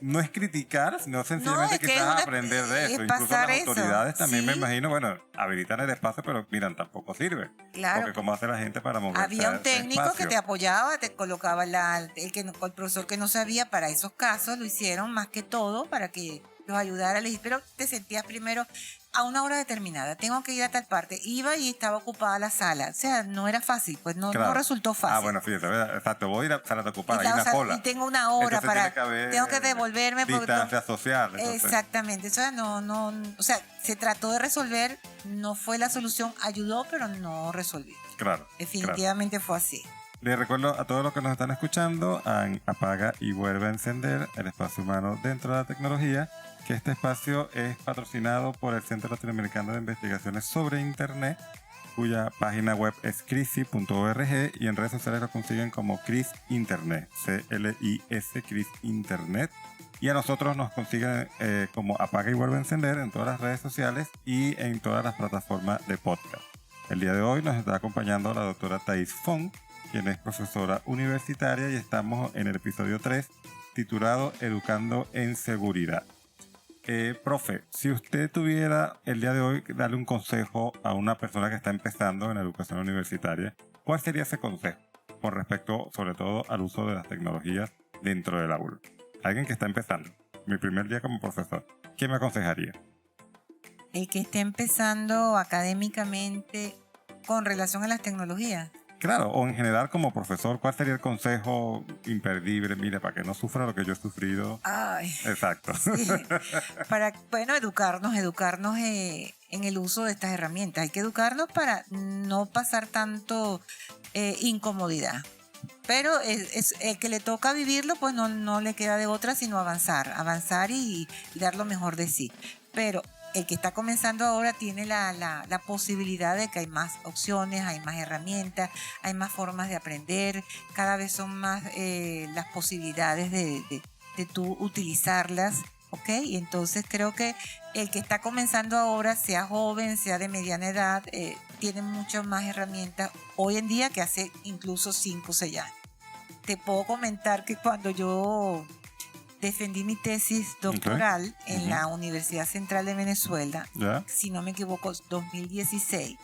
S1: No es criticar, sino sencillamente quizás aprender de eso. Incluso las autoridades también, me imagino, bueno, habilitan el espacio, pero miran, tampoco sirve.
S2: Claro.
S1: Porque ¿cómo hace la gente para moverse?
S2: Había un técnico que te apoyaba, te colocaba el profesor que no sabía. Para esos casos lo hicieron más que todo para que los ayudara a elegir, pero te sentías primero a una hora determinada, tengo que ir a tal parte, iba y estaba ocupada la sala, o sea, no era fácil, pues no resultó fácil.
S1: Bueno, fíjate, exacto, voy a ir a la sala ocupada, hay una cola.
S2: Y tengo una hora tengo que devolverme.
S1: Distancia social.
S2: Entonces. Exactamente, o sea, o sea, se trató de resolver, no fue la solución, ayudó, pero no resolvió.
S1: Claro.
S2: Definitivamente fue así.
S1: Les recuerdo a todos los que nos están escuchando, apaga y vuelve a encender el espacio humano dentro de la tecnología, que este espacio es patrocinado por el Centro Latinoamericano de Investigaciones sobre Internet, cuya página web es crisi.org y en redes sociales lo consiguen como Cris Internet, C-L-I-S, Cris Internet. Y a nosotros nos consiguen como Apaga y Vuelve a Encender en todas las redes sociales y en todas las plataformas de podcast. El día de hoy nos está acompañando la doctora Thais Fong, quien es profesora universitaria, y estamos en el episodio 3 titulado Educando en Seguridad. Profe, si usted tuviera el día de hoy darle un consejo a una persona que está empezando en la educación universitaria, ¿cuál sería ese consejo con respecto sobre todo al uso de las tecnologías dentro del aula? Alguien que está empezando, mi primer día como profesor, ¿qué me aconsejaría?
S2: El que esté empezando académicamente con relación a las tecnologías.
S1: Claro, o en general como profesor, ¿cuál sería el consejo imperdible? Mire, para que no sufra lo que yo he sufrido.
S2: Ay.
S1: Exacto.
S2: Sí. Para, educarnos en el uso de estas herramientas. Hay que educarnos para no pasar tanto incomodidad. Pero el que le toca vivirlo, pues no le queda de otra sino avanzar y dar lo mejor de sí. Pero el que está comenzando ahora tiene la posibilidad de que hay más opciones, hay más herramientas, hay más formas de aprender, cada vez son más las posibilidades de tú utilizarlas, ¿ok? Y entonces creo que el que está comenzando ahora, sea joven, sea de mediana edad, tiene muchas más herramientas hoy en día que hace incluso 5 o 6 años. Te puedo comentar que cuando yo defendí mi tesis doctoral en la Universidad Central de Venezuela, si no me equivoco, 2016.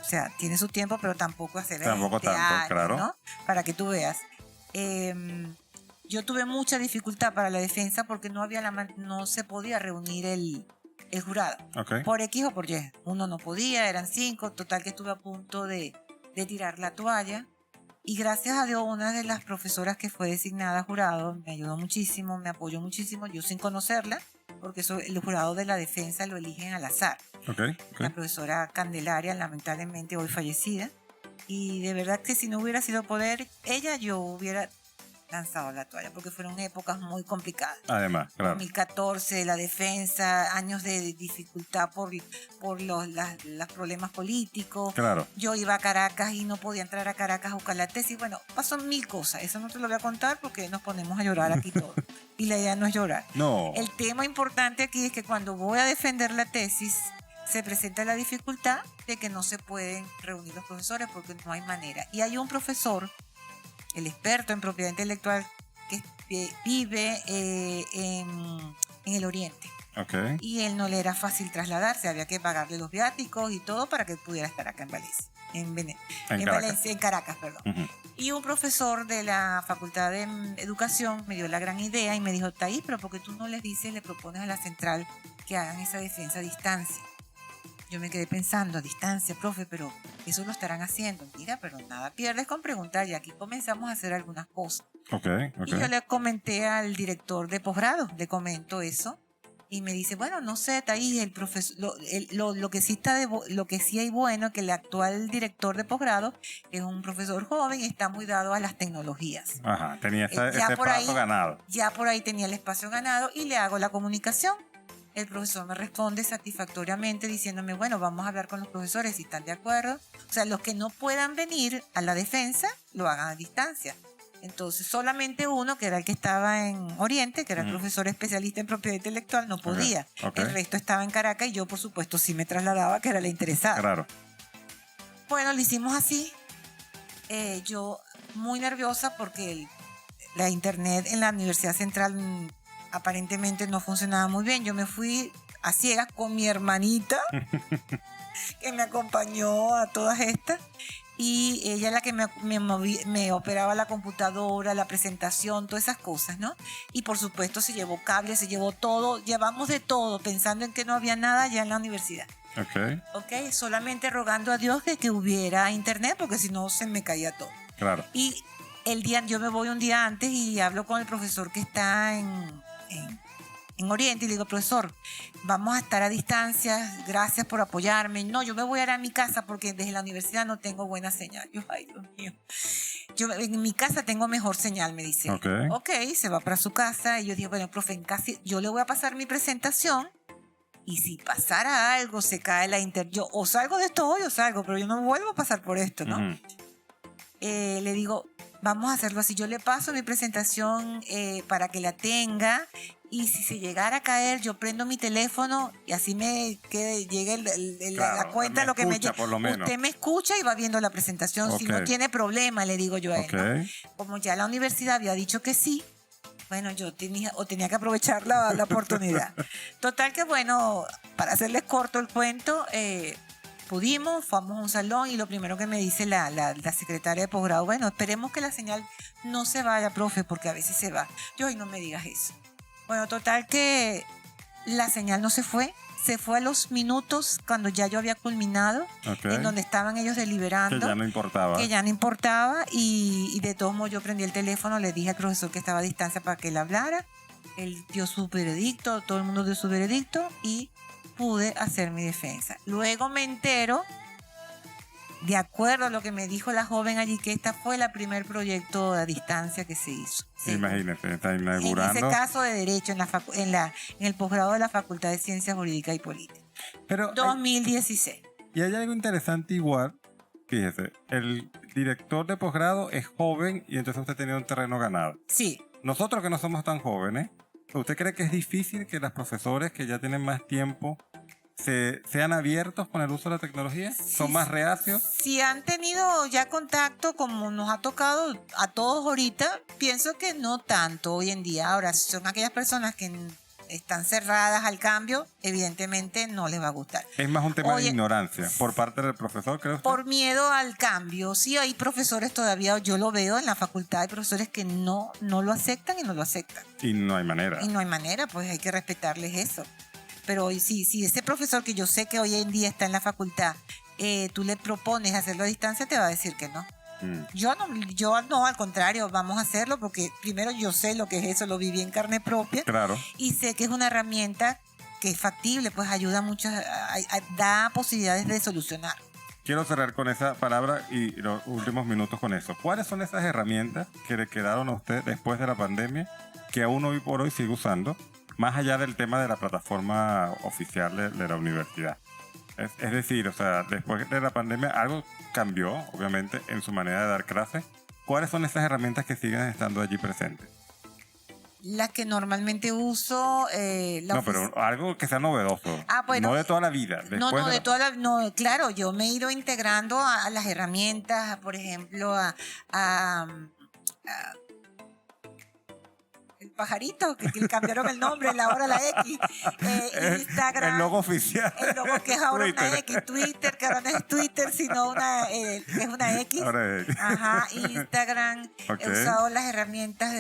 S2: O sea, tiene su tiempo, pero tampoco hace 20
S1: tanto,
S2: años,
S1: claro.
S2: ¿no? Para que tú veas. Yo tuve mucha dificultad para la defensa porque no se podía reunir el jurado.
S1: Okay.
S2: Por X o por Y. Uno no podía, eran 5. Total que estuve a punto de tirar la toalla. Y gracias a Dios, una de las profesoras que fue designada jurado me ayudó muchísimo, me apoyó muchísimo, yo sin conocerla, porque el jurado de la defensa lo eligen al azar.
S1: Okay.
S2: La profesora Candelaria, lamentablemente hoy fallecida. Y de verdad que si no hubiera sido poder ella, yo hubiera lanzado la toalla, porque fueron épocas muy complicadas.
S1: Además, claro.
S2: 2014, la defensa, años de dificultad por los problemas políticos.
S1: Claro.
S2: Yo iba a Caracas y no podía entrar a Caracas a buscar la tesis. Bueno, pasó 1000 cosas. Eso no te lo voy a contar porque nos ponemos a llorar aquí todos. Y la idea no es llorar.
S1: No.
S2: El tema importante aquí es que cuando voy a defender la tesis, se presenta la dificultad de que no se pueden reunir los profesores porque no hay manera. Y hay un profesor, el experto en propiedad intelectual, que vive en el Oriente.
S1: Okay.
S2: Y él no le era fácil trasladarse, había que pagarle los viáticos y todo para que pudiera estar acá en Valencia, en Caracas, perdón. Uh-huh. Y un profesor de la Facultad de Educación me dio la gran idea y me dijo, Thaís, pero ¿por qué tú no les dices, le propones a la central que hagan esa defensa a distancia? Yo me quedé pensando, a distancia, profe, pero eso lo estarán haciendo. Mira, pero nada pierdes con preguntar y aquí comenzamos a hacer algunas cosas.
S1: Okay.
S2: Y yo le comenté al director de posgrado, le comento eso. Y me dice, bueno, no sé, Thaís, el profesor, lo que sí hay bueno, que el actual director de posgrado es un profesor joven y está muy dado a las tecnologías.
S1: Ajá, tenía ese espacio ganado.
S2: Ya por ahí tenía el espacio ganado y le hago la comunicación. El profesor me responde satisfactoriamente diciéndome, bueno, vamos a hablar con los profesores si están de acuerdo. O sea, los que no puedan venir a la defensa, lo hagan a distancia. Entonces, solamente uno, que era el que estaba en Oriente, que era el profesor especialista en propiedad intelectual, no podía.
S1: Okay.
S2: El resto estaba en Caracas y yo, por supuesto, sí me trasladaba, que era la interesada.
S1: Claro.
S2: Bueno, lo hicimos así. Yo muy nerviosa porque la internet en la Universidad Central aparentemente no funcionaba muy bien. Yo me fui a ciegas con mi hermanita, que me acompañó a todas estas. Y ella es la que me operaba la computadora, la presentación, todas esas cosas, ¿no? Y por supuesto se llevó cables, se llevó todo, llevamos de todo, pensando en que no había nada ya en la universidad. Ok, solamente rogando a Dios que hubiera internet, porque si no se me caía todo.
S1: Claro.
S2: Y yo me voy un día antes y hablo con el profesor que está en Oriente y le digo, profesor, vamos a estar a distancia, gracias por apoyarme. No, yo me voy a ir a mi casa porque desde la universidad no tengo buena señal. Yo, ay, Dios mío. Yo en mi casa tengo mejor señal, me dice. Ok, se va para su casa y yo digo, bueno, profe, en casa yo le voy a pasar mi presentación y si pasara algo, se cae la yo o salgo de esto hoy o salgo, pero yo no vuelvo a pasar por esto, ¿no? Uh-huh. Le digo, vamos a hacerlo así. Yo le paso mi presentación para que la tenga y si se llegara a caer, yo prendo mi teléfono y así llegue la cuenta, lo que me llega. Usted me escucha y va viendo la presentación. Si no tiene problema, le digo yo a él, ¿no? Como ya la universidad había dicho que sí, bueno, yo tenía que aprovechar la oportunidad. Total que, bueno, para hacerles corto el cuento, fuimos a un salón y lo primero que me dice la secretaria de posgrado, bueno, esperemos que la señal no se vaya, profe, porque a veces se va. Yo, ay, no me digas eso. Bueno, total que la señal no se fue a los minutos cuando ya yo había culminado, en donde estaban ellos deliberando.
S1: Que ya no importaba.
S2: Y de todos modos yo prendí el teléfono, le dije al profesor que estaba a distancia para que él hablara. Él dio su veredicto, todo el mundo dio su veredicto y pude hacer mi defensa. Luego me entero, de acuerdo a lo que me dijo la joven allí, que este fue el primer proyecto a distancia que se hizo.
S1: Sí. Imagínate, está inaugurando.
S2: En ese caso de Derecho, en el posgrado de la Facultad de Ciencias Jurídicas y Políticas.
S1: Pero
S2: 2016.
S1: Y hay algo interesante igual, fíjese, el director de posgrado es joven y entonces usted tenía un terreno ganado.
S2: Sí.
S1: Nosotros que no somos tan jóvenes, ¿usted cree que es difícil que los profesores que ya tienen más tiempo sean abiertos con el uso de la tecnología? ¿Son más reacios?
S2: Si han tenido ya contacto, como nos ha tocado a todos ahorita, pienso que no tanto hoy en día. Ahora, si son aquellas personas que están cerradas al cambio, evidentemente no les va a gustar.
S1: Es más un tema de ignorancia por parte del profesor, creo.
S2: Por miedo al cambio. Sí, hay profesores todavía, yo lo veo en la facultad, hay profesores que no lo aceptan y no lo aceptan.
S1: Y no hay manera.
S2: Pues hay que respetarles eso. Pero si ese profesor que yo sé que hoy en día está en la facultad, tú le propones hacerlo a distancia, te va a decir que no. Yo no, al contrario, vamos a hacerlo porque primero yo sé lo que es eso, lo viví en carne propia.
S1: Claro.
S2: Y sé que es una herramienta que es factible, pues ayuda mucho, da posibilidades de solucionar.
S1: Quiero cerrar con esa palabra y los últimos minutos con eso. ¿Cuáles son esas herramientas que le quedaron a usted después de la pandemia que aún hoy por hoy sigue usando? Más allá del tema de la plataforma oficial de la universidad. Es decir, o sea, después de la pandemia algo cambió, obviamente, en su manera de dar clases. ¿Cuáles son esas herramientas que siguen estando allí presentes?
S2: Las que normalmente uso...
S1: pero algo que sea novedoso.
S2: Bueno,
S1: no de toda la vida.
S2: No, claro, yo me he ido integrando a las herramientas, por ejemplo, el pajarito, que le cambiaron el nombre, la hora la X, Instagram.
S1: El logo oficial.
S2: El logo que es ahora una X, Twitter, que ahora no es Twitter, sino es una X.
S1: Ahora es.
S2: Ajá, Instagram.
S1: Okay.
S2: He usado las herramientas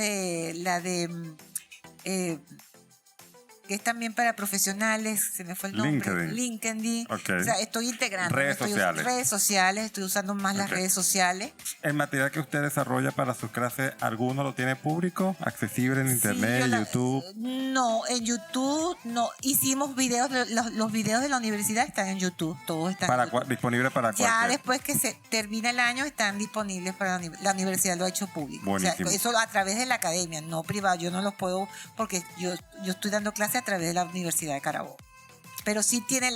S2: que es también para profesionales, se me fue el nombre. LinkedIn.
S1: Okay.
S2: O sea, estoy integrando.
S1: Redes sociales,
S2: estoy usando más las redes sociales.
S1: ¿El material que usted desarrolla para sus clases, alguno lo tiene público, accesible en internet, YouTube?
S2: No, en YouTube no. Hicimos videos, los videos de la universidad están en YouTube, todos están en YouTube.
S1: ¿Disponible para cualquiera?
S2: Ya después que se termina el año están disponibles para la universidad, lo ha hecho público.
S1: Buenísimo.
S2: O sea, eso a través de la academia, no privado. Yo no los puedo porque yo estoy dando clases a través de la Universidad de Carabobo. Pero sí tiene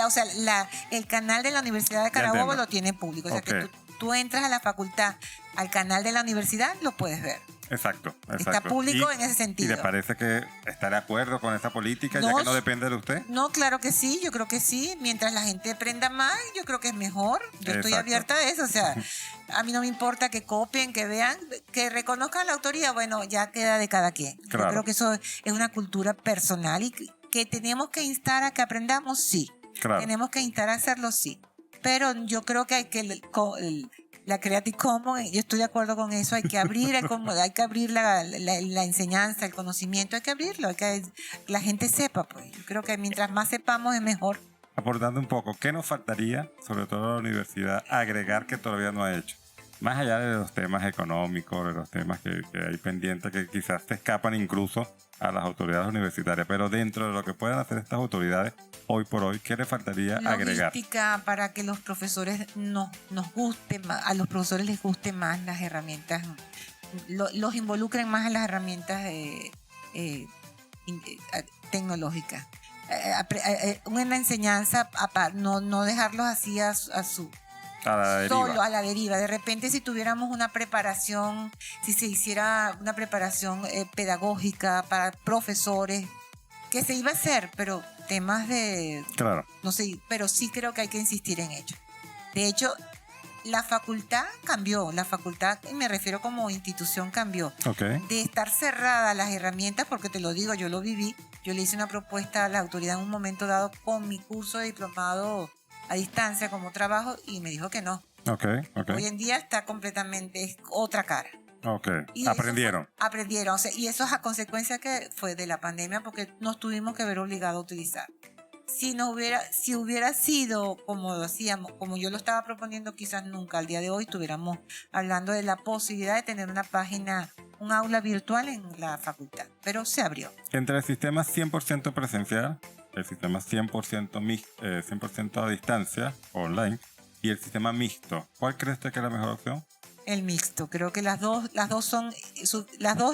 S2: el canal de la Universidad de Carabobo lo tiene público. O sea que tú entras a la facultad, al canal de la universidad, lo puedes ver.
S1: Exacto.
S2: Está público en ese sentido.
S1: ¿Y le parece que está de acuerdo con esa política, ya que no depende de usted?
S2: No, claro que sí, yo creo que sí. Mientras la gente aprenda más, yo creo que es mejor. Yo estoy abierta a eso. O sea, a mí no me importa que copien, que vean, que reconozcan la autoría. Bueno, ya queda de cada quien. Claro. Yo creo que eso es una cultura personal y que tenemos que instar a que aprendamos, sí.
S1: Claro.
S2: Tenemos que instar a hacerlo, sí. Pero yo creo que hay que... La Creative Commons, yo estoy de acuerdo con eso, hay que abrir la enseñanza, el conocimiento, hay que abrirlo, hay que la gente sepa, pues. Yo creo que mientras más sepamos es mejor.
S1: Aportando un poco, ¿qué nos faltaría, sobre todo a la universidad, agregar que todavía no ha hecho? Más allá de los temas económicos, de los temas que hay pendientes, que quizás te escapan incluso a las autoridades universitarias, pero dentro de lo que puedan hacer estas autoridades, hoy por hoy, ¿qué le faltaría agregar?
S2: Logística para que los profesores nos guste más, a los profesores les guste más las herramientas, los involucren más en las herramientas tecnológicas. Una enseñanza, no dejarlos así a la deriva. De repente, si tuviéramos una preparación, si se hiciera una preparación pedagógica para profesores, que se iba a hacer, pero temas de...
S1: Claro.
S2: No sé, pero sí creo que hay que insistir en ello. De hecho, la facultad cambió. La facultad, me refiero como institución, cambió.
S1: Okay.
S2: De estar cerrada las herramientas, porque te lo digo, yo lo viví. Yo le hice una propuesta a la autoridad en un momento dado con mi curso de diplomado a distancia como trabajo y me dijo que no.
S1: Okay.
S2: Hoy en día está completamente, es otra cara.
S1: Okay.
S2: Y
S1: aprendieron.
S2: Aprendieron. O sea, y eso es a consecuencia que fue de la pandemia porque nos tuvimos que ver obligados a utilizar. Si hubiera sido como lo hacíamos, como yo lo estaba proponiendo, quizás nunca al día de hoy estuviéramos hablando de la posibilidad de tener una página, un aula virtual en la facultad. Pero se abrió.
S1: Entre el sistema 100% presencial, el sistema 100% a distancia, online, y el sistema mixto, ¿cuál crees que es la mejor opción?
S2: El mixto. Creo que las dos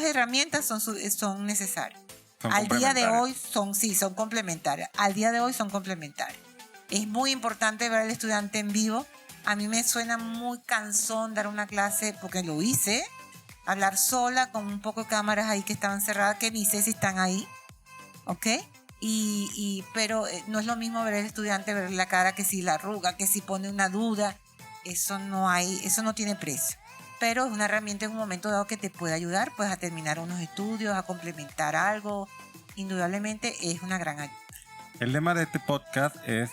S2: herramientas son necesarias. Al día de hoy son complementarias. Al día de hoy son complementarias. Es muy importante ver al estudiante en vivo. A mí me suena muy cansón dar una clase porque lo hice. Hablar sola con un poco de cámaras ahí que estaban cerradas, que ni sé si están ahí. ¿Ok? Pero no es lo mismo ver al estudiante, ver la cara, que si la arruga, que si pone una duda. Eso no tiene precio. Pero es una herramienta en un momento dado que te puede ayudar pues a terminar unos estudios, a complementar algo. Indudablemente es una gran ayuda.
S1: El lema de este podcast es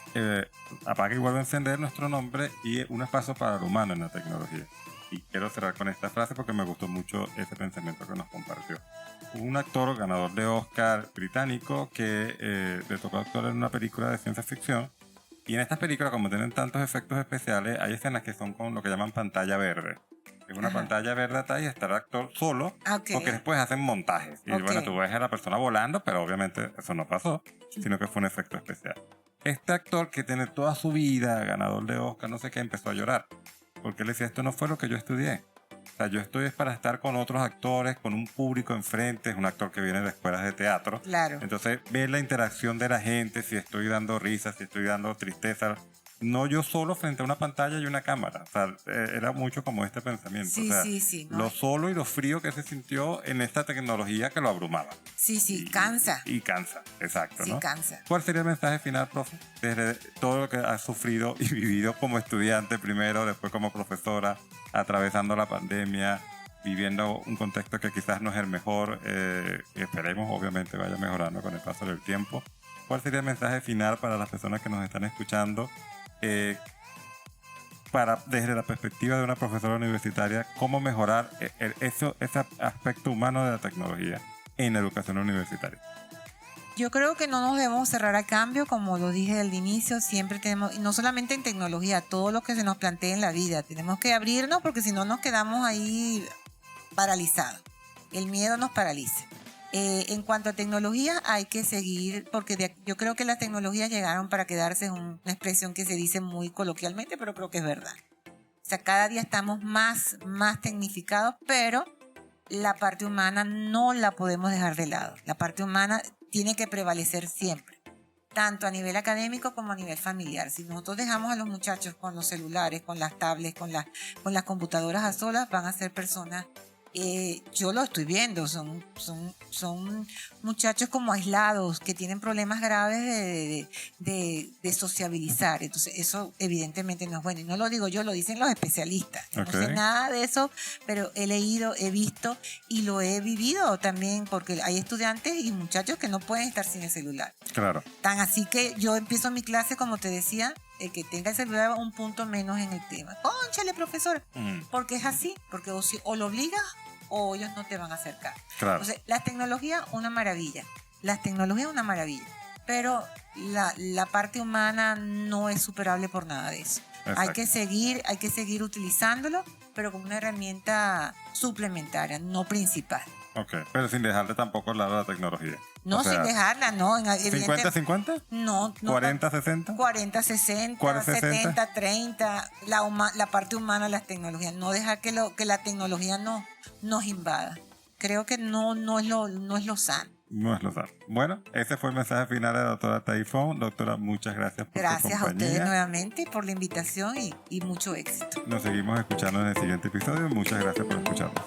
S1: Apaga y vuelve a encender, nuestro nombre, y un espacio para el humano en la tecnología. Y quiero cerrar con esta frase porque me gustó mucho ese pensamiento que nos compartió. Un actor ganador de Oscar británico que le tocó actuar en una película de ciencia ficción. Y en estas películas, como tienen tantos efectos especiales, hay escenas que son con lo que llaman pantalla verde. Es una pantalla verde atrás y está el actor solo, porque después hacen montajes. Y bueno, tú ves a la persona volando, pero obviamente eso no pasó, sino que fue un efecto especial. Este actor que tiene toda su vida, ganador de Oscar, no sé qué, empezó a llorar. Porque él decía, esto no fue lo que yo estudié. O sea, yo estoy para estar con otros actores, con un público enfrente. Es un actor que viene de escuelas de teatro.
S2: Claro.
S1: Entonces, ver la interacción de la gente, si estoy dando risas, si estoy dando tristeza, no yo solo frente a una pantalla y una cámara. O sea, era mucho como este pensamiento.
S2: Sí,
S1: o sea,
S2: sí, ¿no?
S1: Lo solo y lo frío que se sintió en esta tecnología que lo abrumaba.
S2: Sí, cansa.
S1: Y cansa, exacto,
S2: sí,
S1: ¿no?
S2: Cansa.
S1: ¿Cuál sería el mensaje final, profe? Desde todo lo que has sufrido y vivido como estudiante primero, después como profesora, atravesando la pandemia, viviendo un contexto que quizás no es el mejor, esperemos obviamente vaya mejorando con el paso del tiempo. ¿Cuál sería el mensaje final para las personas que nos están escuchando? Desde la perspectiva de una profesora universitaria, ¿cómo mejorar ese aspecto humano de la tecnología en la educación universitaria?
S2: Yo creo que no nos debemos cerrar al cambio, como lo dije al inicio, siempre tenemos, y no solamente en tecnología, todo lo que se nos plantea en la vida, tenemos que abrirnos porque si no nos quedamos ahí paralizados. El miedo nos paraliza. En cuanto a tecnología, hay que seguir, porque yo creo que las tecnologías llegaron para quedarse, es una expresión que se dice muy coloquialmente, pero creo que es verdad. O sea, cada día estamos más tecnificados, pero la parte humana no la podemos dejar de lado. La parte humana tiene que prevalecer siempre, tanto a nivel académico como a nivel familiar. Si nosotros dejamos a los muchachos con los celulares, con las tablets, con las computadoras a solas, van a ser personas, yo lo estoy viendo, son muchachos como aislados, que tienen problemas graves de sociabilizar. Entonces eso evidentemente no es bueno. Y no lo digo yo, lo dicen los especialistas. Okay. No sé nada de eso, pero he leído, he visto y lo he vivido también, porque hay estudiantes y muchachos que no pueden estar sin el celular.
S1: Claro.
S2: Tan así que yo empiezo mi clase, como te decía, que tenga el celular un punto menos en el tema. Cónchale, profesor, porque es así, porque o lo obligas o ellos no te van a acercar.
S1: Claro.
S2: Entonces, la tecnología, una maravilla. Pero la parte humana no es superable por nada de eso. Exacto. Hay que seguir utilizándolo, pero como una herramienta suplementaria, no principal.
S1: Ok, pero sin dejarle tampoco el lado de la tecnología.
S2: No, o sea, sin dejarla, no.
S1: ¿50-50?
S2: No.
S1: ¿40-60?
S2: 40-60, 70-30. La parte humana de las tecnologías. No dejar que la tecnología nos invada. Creo que no es lo sano.
S1: No es lo sano. Bueno, ese fue el mensaje final de la doctora Taifón. Doctora, muchas gracias por su compañía.
S2: Gracias a ustedes nuevamente por la invitación y mucho éxito.
S1: Nos seguimos escuchando en el siguiente episodio. Muchas gracias por escucharnos.